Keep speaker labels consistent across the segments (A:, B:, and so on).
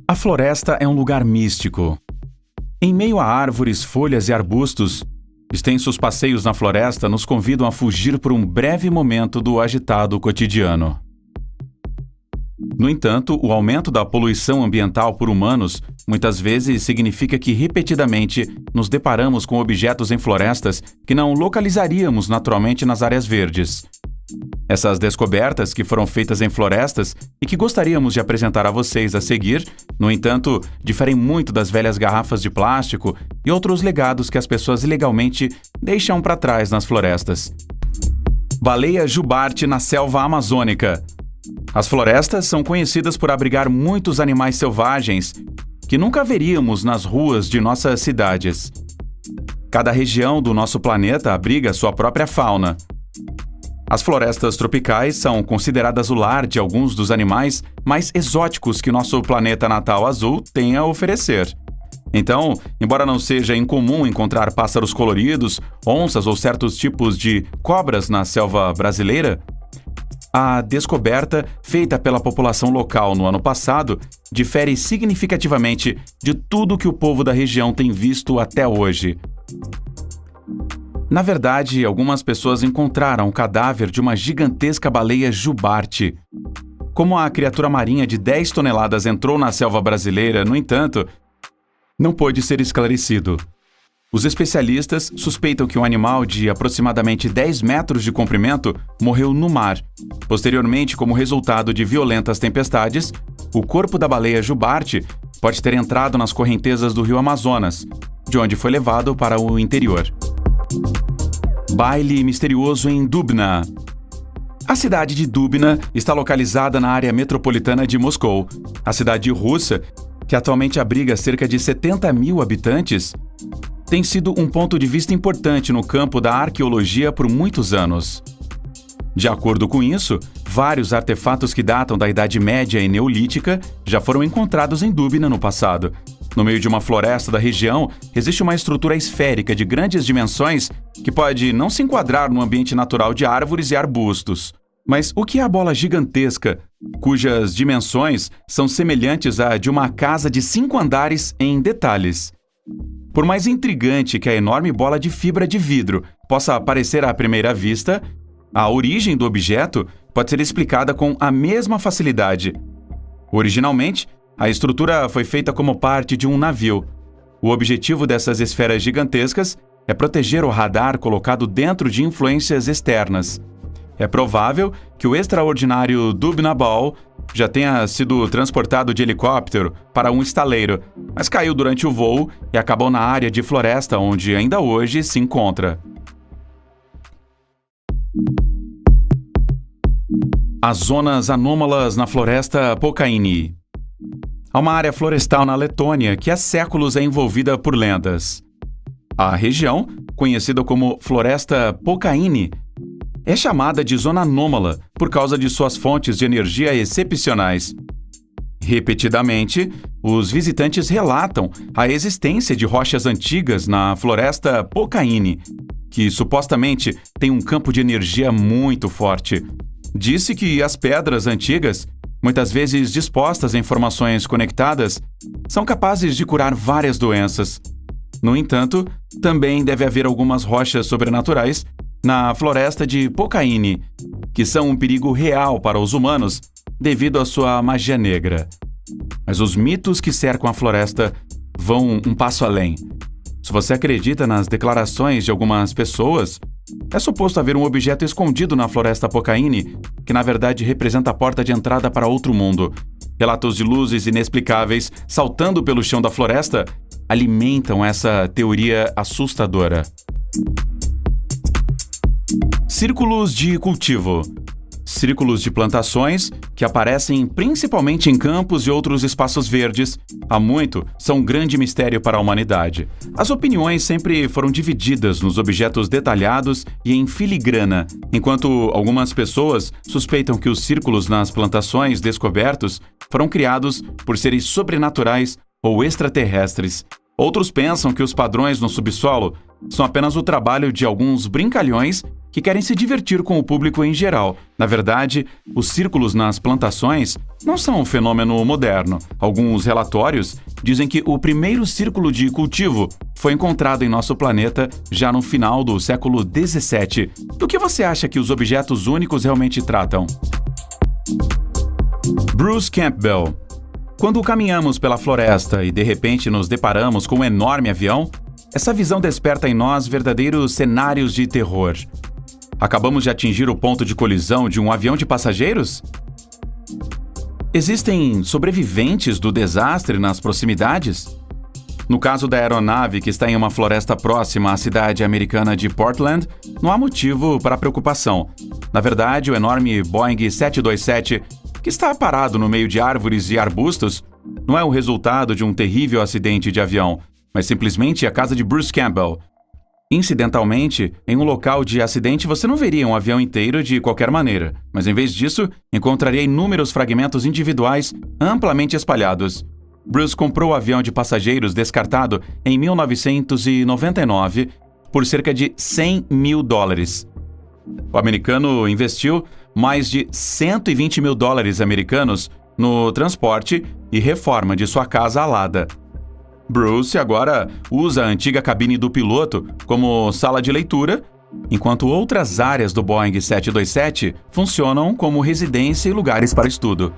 A: A floresta é um lugar místico. Em meio a árvores, folhas e arbustos, extensos passeios na floresta nos convidam a fugir por um breve momento do agitado cotidiano. No entanto, o aumento da poluição ambiental por humanos muitas vezes significa que repetidamente nos deparamos com objetos em florestas que não localizaríamos naturalmente nas áreas verdes. Essas descobertas que foram feitas em florestas e que gostaríamos de apresentar a vocês a seguir, no entanto, diferem muito das velhas garrafas de plástico e outros legados que as pessoas ilegalmente deixam para trás nas florestas. Baleia jubarte na selva amazônica. As florestas são conhecidas por abrigar muitos animais selvagens que nunca veríamos nas ruas de nossas cidades. Cada região do nosso planeta abriga sua própria fauna. As florestas tropicais são consideradas o lar de alguns dos animais mais exóticos que nosso planeta natal azul tem a oferecer. Então, embora não seja incomum encontrar pássaros coloridos, onças ou certos tipos de cobras na selva brasileira, a descoberta feita pela população local no ano passado difere significativamente de tudo que o povo da região tem visto até hoje. Na verdade, algumas pessoas encontraram o cadáver de uma gigantesca baleia jubarte. Como a criatura marinha de 10 toneladas entrou na selva brasileira, no entanto, não pôde ser esclarecido. Os especialistas suspeitam que um animal de aproximadamente 10 metros de comprimento morreu no mar. Posteriormente, como resultado de violentas tempestades, o corpo da baleia jubarte pode ter entrado nas correntezas do rio Amazonas, de onde foi levado para o interior. Baile misterioso em Dubna. A cidade de Dubna está localizada na área metropolitana de Moscou. A cidade russa, que atualmente abriga cerca de 70 mil habitantes, tem sido um ponto de vista importante no campo da arqueologia por muitos anos. De acordo com isso, vários artefatos que datam da Idade Média e Neolítica já foram encontrados em Dubna no passado. No meio de uma floresta da região, existe uma estrutura esférica de grandes dimensões que pode não se enquadrar no ambiente natural de árvores e arbustos. Mas o que é a bola gigantesca, cujas dimensões são semelhantes à de uma casa de 5 andares em detalhes? Por mais intrigante que a enorme bola de fibra de vidro possa parecer à primeira vista, a origem do objeto pode ser explicada com a mesma facilidade. Originalmente, a estrutura foi feita como parte de um navio. O objetivo dessas esferas gigantescas é proteger o radar colocado dentro de influências externas. É provável que o extraordinário Dubna Ball já tenha sido transportado de helicóptero para um estaleiro, mas caiu durante o voo e acabou na área de floresta onde ainda hoje se encontra. As zonas anômalas na floresta Pokaini. Há uma área florestal na Letônia que há séculos é envolvida por lendas. A região, conhecida como Floresta Pokaini, é chamada de zona anômala por causa de suas fontes de energia excepcionais. Repetidamente, os visitantes relatam a existência de rochas antigas na Floresta Pokaini, que supostamente tem um campo de energia muito forte. Disse que as pedras antigas, muitas vezes dispostas em formações conectadas, são capazes de curar várias doenças. No entanto, também deve haver algumas rochas sobrenaturais na floresta de Pokaini, que são um perigo real para os humanos devido à sua magia negra. Mas os mitos que cercam a floresta vão um passo além. Se você acredita nas declarações de algumas pessoas, é suposto haver um objeto escondido na floresta Pokaini, que na verdade representa a porta de entrada para outro mundo. Relatos de luzes inexplicáveis saltando pelo chão da floresta alimentam essa teoria assustadora. Círculos de cultivo. Círculos de plantações, que aparecem principalmente em campos e outros espaços verdes, há muito são um grande mistério para a humanidade. As opiniões sempre foram divididas nos objetos detalhados e em filigrana, enquanto algumas pessoas suspeitam que os círculos nas plantações descobertos foram criados por seres sobrenaturais ou extraterrestres. Outros pensam que os padrões no subsolo são apenas o trabalho de alguns brincalhões que querem se divertir com o público em geral. Na verdade, os círculos nas plantações não são um fenômeno moderno. Alguns relatórios dizem que o primeiro círculo de cultivo foi encontrado em nosso planeta já no final do século XVII. Do que você acha que os objetos únicos realmente tratam? Bruce Campbell. Quando caminhamos pela floresta e de repente nos deparamos com um enorme avião, essa visão desperta em nós verdadeiros cenários de terror. Acabamos de atingir o ponto de colisão de um avião de passageiros? Existem sobreviventes do desastre nas proximidades? No caso da aeronave que está em uma floresta próxima à cidade americana de Portland, não há motivo para preocupação. Na verdade, o enorme Boeing 727, que está parado no meio de árvores e arbustos, não é o resultado de um terrível acidente de avião, mas simplesmente a casa de Bruce Campbell. Incidentalmente, em um local de acidente você não veria um avião inteiro de qualquer maneira, mas em vez disso, encontraria inúmeros fragmentos individuais amplamente espalhados. Bruce comprou o avião de passageiros descartado em 1999 por cerca de $100 mil. O americano investiu mais de $120 mil americanos no transporte e reforma de sua casa alada. Bruce agora usa a antiga cabine do piloto como sala de leitura, enquanto outras áreas do Boeing 727 funcionam como residência e lugares para estudo.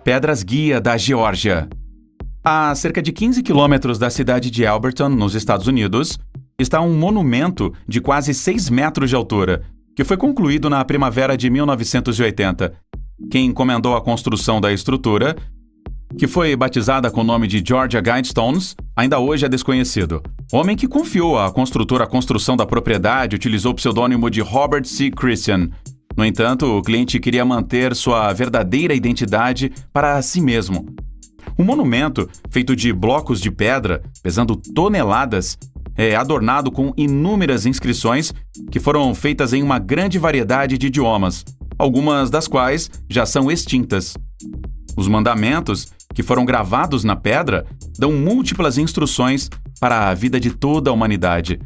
A: Pedras Guia da Geórgia. A cerca de 15 quilômetros da cidade de Alberton, nos Estados Unidos, está um monumento de quase 6 metros de altura, que foi concluído na primavera de 1980. Quem encomendou a construção da estrutura, que foi batizada com o nome de Georgia Guidestones, ainda hoje é desconhecido. O homem que confiou à construtora a construção da propriedade utilizou o pseudônimo de Robert C. Christian. No entanto, o cliente queria manter sua verdadeira identidade para si mesmo. O monumento, feito de blocos de pedra, pesando toneladas, é adornado com inúmeras inscrições que foram feitas em uma grande variedade de idiomas, algumas das quais já são extintas. Os mandamentos, que foram gravados na pedra, dão múltiplas instruções para a vida de toda a humanidade.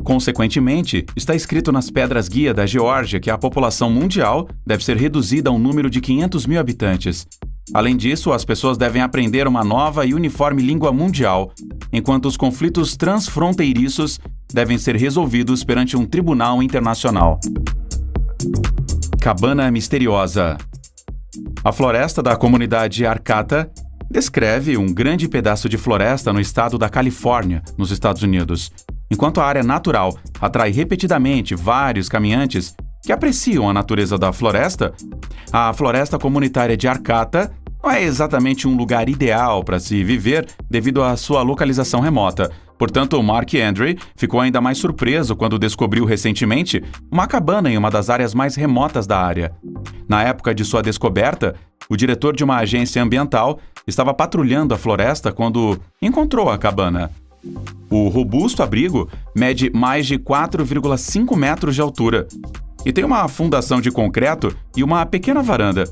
A: Consequentemente, está escrito nas pedras guia da Geórgia que a população mundial deve ser reduzida a um número de 500 mil habitantes. Além disso, as pessoas devem aprender uma nova e uniforme língua mundial, enquanto os conflitos transfronteiriços devem ser resolvidos perante um tribunal internacional. Cabana misteriosa. A floresta da comunidade Arcata descreve um grande pedaço de floresta no estado da Califórnia, nos Estados Unidos. Enquanto a área natural atrai repetidamente vários caminhantes que apreciam a natureza da floresta, a floresta comunitária de Arcata não é exatamente um lugar ideal para se viver devido à sua localização remota. Portanto, Mark Andre ficou ainda mais surpreso quando descobriu recentemente uma cabana em uma das áreas mais remotas da área. Na época de sua descoberta, o diretor de uma agência ambiental estava patrulhando a floresta quando encontrou a cabana. O robusto abrigo mede mais de 4,5 metros de altura e tem uma fundação de concreto e uma pequena varanda.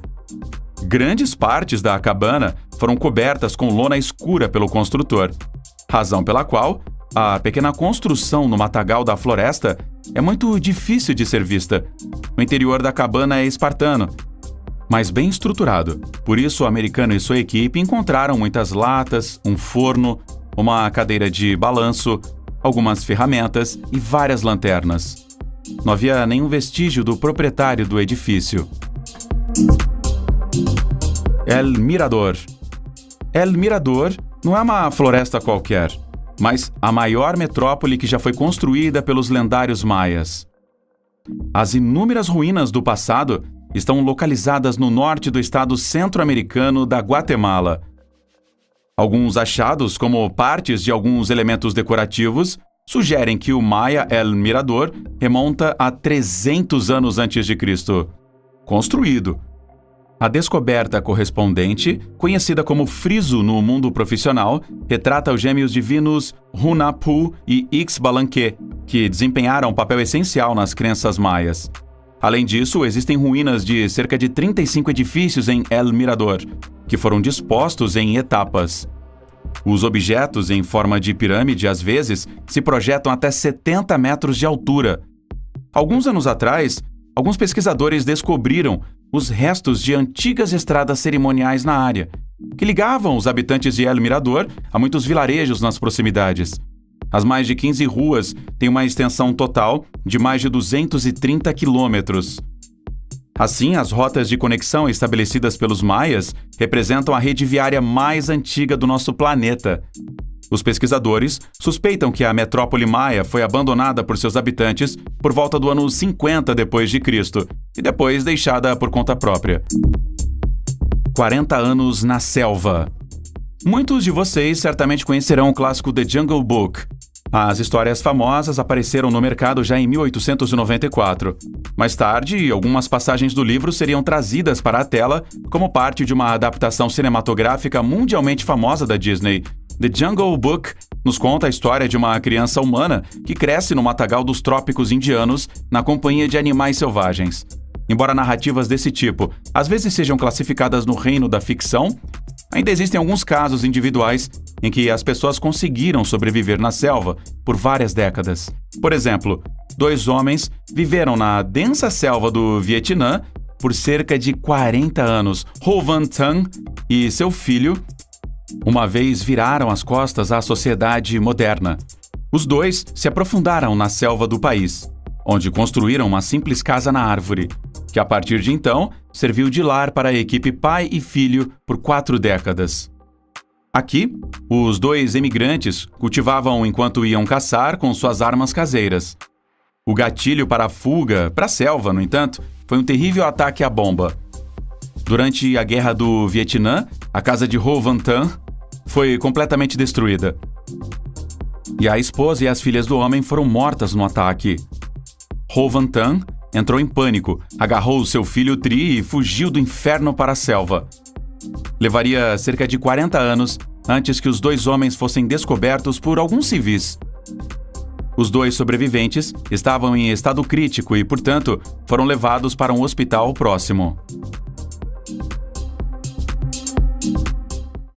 A: Grandes partes da cabana foram cobertas com lona escura pelo construtor, razão pela qual a pequena construção no matagal da floresta é muito difícil de ser vista. O interior da cabana é espartano, mas bem estruturado. Por isso, o americano e sua equipe encontraram muitas latas, um forno, uma cadeira de balanço, algumas ferramentas e várias lanternas. Não havia nenhum vestígio do proprietário do edifício. El Mirador. El Mirador não é uma floresta qualquer, mas a maior metrópole que já foi construída pelos lendários maias. As inúmeras ruínas do passado estão localizadas no norte do estado centro-americano da Guatemala. Alguns achados, como partes de alguns elementos decorativos, sugerem que o Maia El Mirador remonta a 300 anos antes de Cristo. Construído. A descoberta correspondente, conhecida como friso no mundo profissional, retrata os gêmeos divinos Hunahpu e Ixbalanque, que desempenharam um papel essencial nas crenças maias. Além disso, existem ruínas de cerca de 35 edifícios em El Mirador, que foram dispostos em etapas. Os objetos em forma de pirâmide, às vezes, se projetam até 70 metros de altura. Alguns anos atrás, alguns pesquisadores descobriram os restos de antigas estradas cerimoniais na área, que ligavam os habitantes de El Mirador a muitos vilarejos nas proximidades. As mais de 15 ruas têm uma extensão total de mais de 230 quilômetros. Assim, as rotas de conexão estabelecidas pelos maias representam a rede viária mais antiga do nosso planeta. Os pesquisadores suspeitam que a metrópole maia foi abandonada por seus habitantes por volta do ano 50 d.C. e depois deixada por conta própria. 40 anos na selva. Muitos de vocês certamente conhecerão o clássico The Jungle Book. As histórias famosas apareceram no mercado já em 1894. Mais tarde, algumas passagens do livro seriam trazidas para a tela como parte de uma adaptação cinematográfica mundialmente famosa da Disney. The Jungle Book nos conta a história de uma criança humana que cresce no matagal dos trópicos indianos na companhia de animais selvagens. Embora narrativas desse tipo às vezes sejam classificadas no reino da ficção, ainda existem alguns casos individuais em que as pessoas conseguiram sobreviver na selva por várias décadas. Por exemplo, 2 homens viveram na densa selva do Vietnã por cerca de 40 anos. Ho Van Thanh e seu filho uma vez viraram as costas à sociedade moderna. Os 2 se aprofundaram na selva do país, onde construíram uma simples casa na árvore, que a partir de então serviu de lar para a equipe pai e filho por 4 décadas. Aqui, os 2 emigrantes cultivavam enquanto iam caçar com suas armas caseiras. O gatilho para a fuga para a selva, no entanto, foi um terrível ataque à bomba. Durante a Guerra do Vietnã, a casa de Ho Van Thanh foi completamente destruída. E a esposa e as filhas do homem foram mortas no ataque. Ho Van Thanh entrou em pânico, agarrou seu filho Tri e fugiu do inferno para a selva. Levaria cerca de 40 anos antes que os 2 homens fossem descobertos por alguns civis. Os 2 sobreviventes estavam em estado crítico e, portanto, foram levados para um hospital próximo.